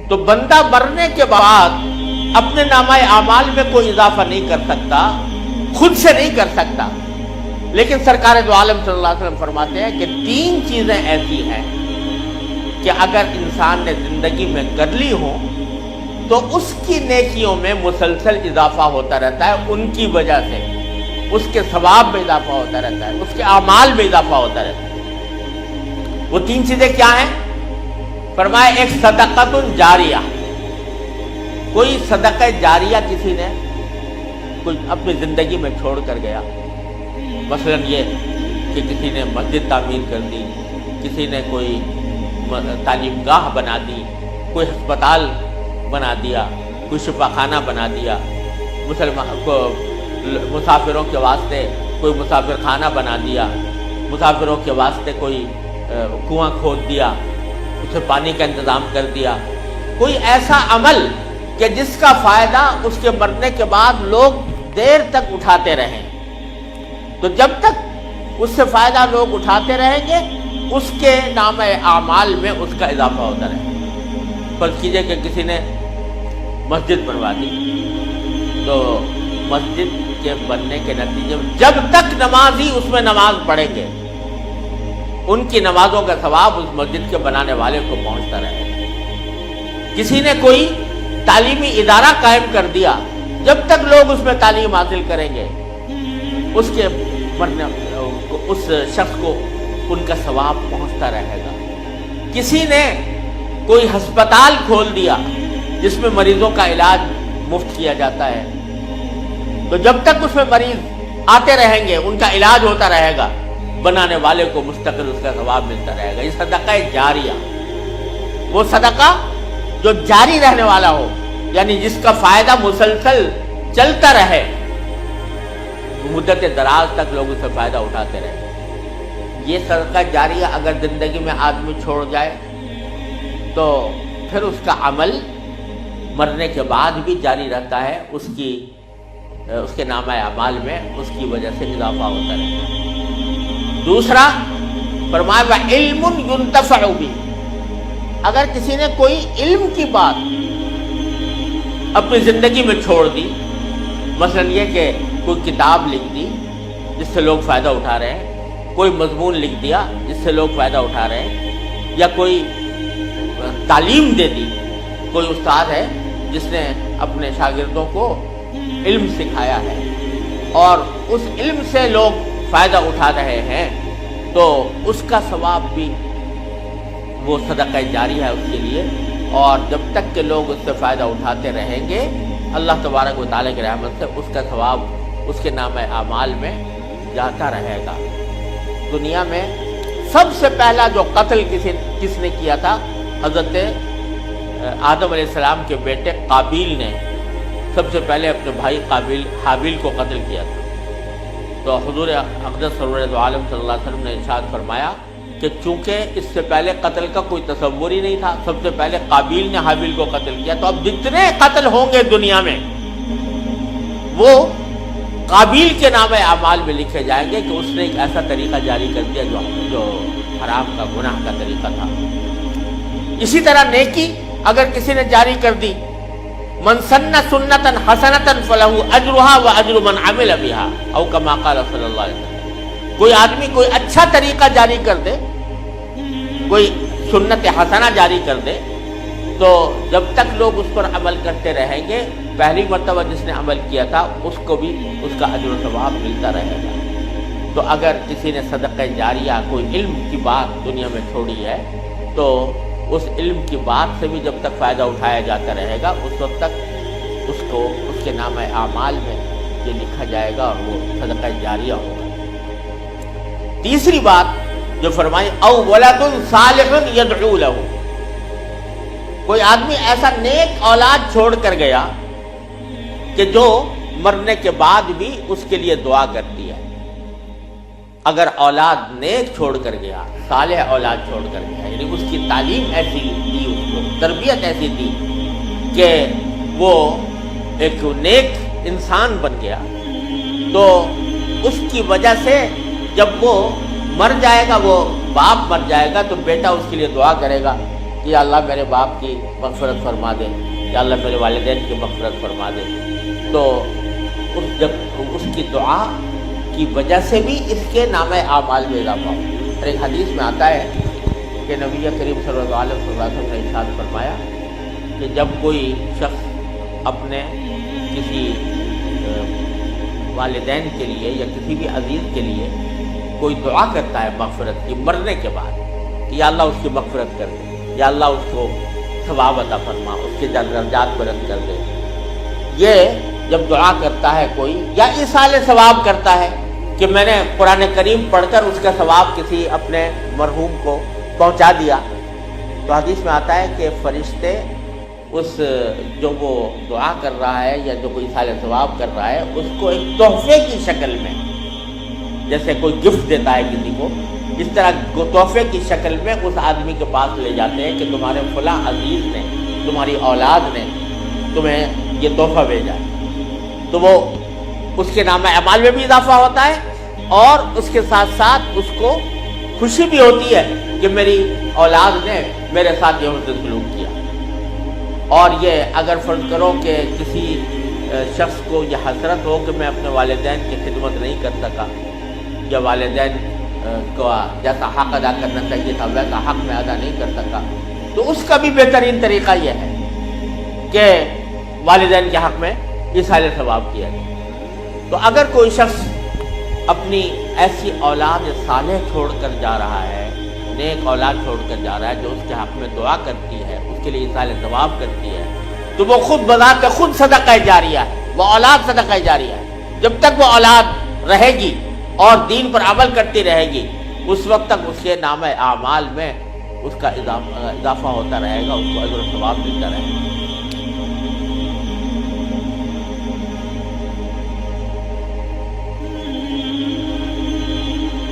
تو بندہ مرنے کے بعد اپنے نامہ اعمال میں کوئی اضافہ نہیں کر سکتا، خود سے نہیں کر سکتا، لیکن سرکار دو عالم صلی اللہ علیہ وسلم فرماتے ہیں کہ 3 چیزیں ایسی ہیں کہ اگر انسان نے زندگی میں کر لی ہوں تو اس کی نیکیوں میں مسلسل اضافہ ہوتا رہتا ہے، ان کی وجہ سے اس کے ثواب میں اضافہ ہوتا رہتا ہے، اس کے اعمال میں اضافہ ہوتا رہتا ہے۔ وہ 3 چیزیں کیا ہیں؟ فرمایا ایک صدقۃ جاریہ، کوئی صدقہ جاریہ کسی نے کوئی اپنی زندگی میں چھوڑ کر گیا، مثلا یہ کہ کسی نے مسجد تعمیر کر دی، کسی نے کوئی تعلیم گاہ بنا دی، کوئی ہسپتال بنا دیا، کوئی شفا خانہ بنا دیا، مسافروں کے واسطے کوئی مسافر خانہ بنا دیا، مسافروں کے واسطے کوئی کنواں کھود دیا، اسے پانی کا انتظام کر دیا، کوئی ایسا عمل کہ جس کا فائدہ اس کے مرنے کے بعد لوگ دیر تک اٹھاتے رہیں، تو جب تک اس سے فائدہ لوگ اٹھاتے رہیں گے اس کے نام اعمال میں اس کا اضافہ ہوتا رہے گا۔ فرض کیجئے کہ کسی نے مسجد بنوا دی، تو مسجد کے بننے کے نتیجے میں جب تک نمازی اس میں نماز پڑھیں گے ان کی نمازوں کا ثواب اس مسجد کے بنانے والے کو پہنچتا رہے گا۔ کسی نے کوئی تعلیمی ادارہ قائم کر دیا، جب تک لوگ اس میں تعلیم حاصل کریں گے اس کے مرنے اس شخص کو ان کا ثواب پہنچتا رہے گا۔ کسی نے کوئی ہسپتال کھول دیا جس میں مریضوں کا علاج مفت کیا جاتا ہے، تو جب تک اس میں مریض آتے رہیں گے ان کا علاج ہوتا رہے گا، بنانے والے کو مستقل اس کا ثواب ملتا رہے گا۔ یہ صدقہ جاریہ، وہ صدقہ جو جاری رہنے والا ہو، یعنی جس کا فائدہ مسلسل چلتا رہے، مدت دراز تک لوگ اس سے فائدہ اٹھاتے رہے۔ یہ صدقہ جاریہ اگر زندگی میں آدمی چھوڑ جائے تو پھر اس کا عمل مرنے کے بعد بھی جاری رہتا ہے، اس کے نامہ اعمال میں اس کی وجہ سے اضافہ ہوتا رہتا ہے۔ دوسرا فرمایا وعلم ينتفع به، اگر کسی نے کوئی علم کی بات اپنی زندگی میں چھوڑ دی، مثلا یہ کہ کوئی کتاب لکھ دی جس سے لوگ فائدہ اٹھا رہے ہیں، کوئی مضمون لکھ دیا جس سے لوگ فائدہ اٹھا رہے ہیں، یا کوئی تعلیم دے دی، کوئی استاد ہے جس نے اپنے شاگردوں کو علم سکھایا ہے اور اس علم سے لوگ فائدہ اٹھا رہے ہیں، تو اس کا ثواب بھی وہ صدقہ جاری ہے اس کے لیے، اور جب تک کہ لوگ اس سے فائدہ اٹھاتے رہیں گے اللہ تبارک و تعالیٰ کی رحمت سے اس کا ثواب اس کے نام اعمال میں جاتا رہے گا۔ دنیا میں سب سے پہلا جو قتل کس نے کیا تھا، حضرت آدم علیہ السلام کے بیٹے قابیل نے سب سے پہلے اپنے بھائی حابیل کو قتل کیا تھا۔ تو حضور اقدس سرور دو عالم صلی اللہ علیہ وسلم نے ارشاد فرمایا کہ چونکہ اس سے پہلے قتل کا کوئی تصور ہی نہیں تھا، سب سے پہلے قابیل نے حابیل کو قتل کیا، تو اب جتنے قتل ہوں گے دنیا میں وہ قابیل کے نام اعمال میں لکھے جائیں گے کہ اس نے ایک ایسا طریقہ جاری کر دیا جو حرام کا گناہ کا طریقہ تھا۔ اسی طرح نیکی اگر کسی نے جاری کر دی، من سن سنتا حسنتا فلہ اجرها واجر من عمل بها او کما قال صلی اللہ علیہ وسلم۔ کوئی آدمی کوئی اچھا طریقہ جاری کر دے، کوئی سنت حسنہ جاری کر دے، تو جب تک لوگ اس پر عمل کرتے رہیں گے، پہلی مرتبہ جس نے عمل کیا تھا اس کو بھی اس کا اجر و ثواب ملتا رہے گا۔ تو اگر کسی نے صدقہ جاریہ کوئی علم کی بات دنیا میں چھوڑی ہے تو اس علم کی بات سے بھی جب تک فائدہ اٹھایا جاتا رہے گا اس وقت تک اس کو اس کے نام اعمال میں یہ لکھا جائے گا اور وہ صدقہ جاریہ ہوگا۔ تیسری بات جو فرمائی او ولد صالح يدعو له، کوئی آدمی ایسا نیک اولاد چھوڑ کر گیا کہ جو مرنے کے بعد بھی اس کے لیے دعا کرتی ہے۔ اگر اولاد نیک چھوڑ کر گیا، صالح اولاد چھوڑ کر گیا، یعنی اس کی تعلیم ایسی دی، اس کو تربیت ایسی دی کہ وہ ایک نیک انسان بن گیا، تو اس کی وجہ سے جب وہ مر جائے گا، وہ باپ مر جائے گا تو بیٹا اس کے لیے دعا کرے گا کہ یا اللہ میرے باپ کی مغفرت فرما دے، یا اللہ میرے والدین کی مغفرت فرما دے، تو جب اس کی دعا کی وجہ سے بھی اس کے نام اعمال میں اضافہ ہو۔ اور ایک حدیث میں آتا ہے کہ نبی کریم صلی اللہ علیہ وسلم نے ارشاد فرمایا کہ جب کوئی شخص اپنے کسی والدین کے لیے یا کسی بھی عزیز کے لیے کوئی دعا کرتا ہے مغفرت کی مرنے کے بعد کہ یا اللہ اس کی مغفرت کر دے، یا اللہ اس کو ثواب عطا فرما، اس کے درجات بلند کر دے، یہ جب دعا کرتا ہے کوئی یا ایصال ثواب کرتا ہے کہ میں نے قرآن کریم پڑھ کر اس کا ثواب کسی اپنے مرحوم کو پہنچا دیا، تو حدیث میں آتا ہے کہ فرشتے اس جو وہ دعا کر رہا ہے یا جو کوئی ایصال ثواب کر رہا ہے اس کو ایک تحفے کی شکل میں، جیسے کوئی گفٹ دیتا ہے کسی کو، اس طرح تحفے کی شکل میں اس آدمی کے پاس لے جاتے ہیں کہ تمہارے فلاں عزیز نے، تمہاری اولاد نے تمہیں یہ تحفہ بھیجا ہے، تو وہ اس کے نام اعمال میں بھی اضافہ ہوتا ہے اور اس کے ساتھ ساتھ اس کو خوشی بھی ہوتی ہے کہ میری اولاد نے میرے ساتھ یہ حسن سلوک کیا۔ اور یہ اگر فرض کرو کہ کسی شخص کو یہ حسرت ہو کہ میں اپنے والدین کی خدمت نہیں کر سکا یا والدین کو جیسا حق ادا کرنا چاہیے تھا ویسا حق میں ادا نہیں کر سکا، تو اس کا بھی بہترین طریقہ یہ ہے کہ والدین کے حق میں ایصال ثواب کیا جائے۔ تو اگر کوئی شخص اپنی ایسی اولاد صالح چھوڑ کر جا رہا ہے، نیک اولاد چھوڑ کر جا رہا ہے جو اس کے حق میں دعا کرتی ہے، اس کے لیے ایصال ثواب کرتی ہے، تو وہ خود بذات خود صدقہ جاریہ ہے، وہ اولاد صدقہ جاریہ ہے۔ جب تک وہ اولاد رہے گی اور دین پر عمل کرتی رہے گی اس وقت تک اس کے نام اعمال میں اس کا اضافہ ہوتا رہے گا، اس کو اجر و ثواب ملتا رہے گا۔